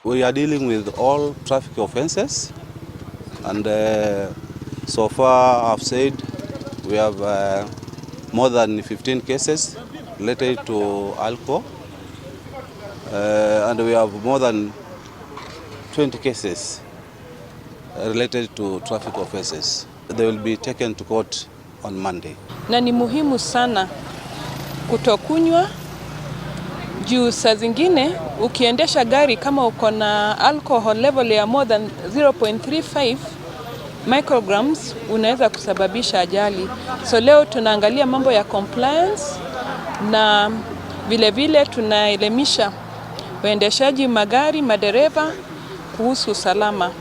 We are dealing with all traffic offenses, and so far I've said we have more than 15 cases related to alcohol, and we have more than 20 cases related to traffic offenses. They will be taken to court on Monday. Na ni muhimu sana kutokunywa juu saa zingine ukiendesha gari kama uko na alcohol level ya more than 0.35 micrograms unaweza kusababisha ajali. So leo tunaangalia mambo ya compliance na vile vile tunaelimisha waendeshaji magari, madereva kuhusu usalama.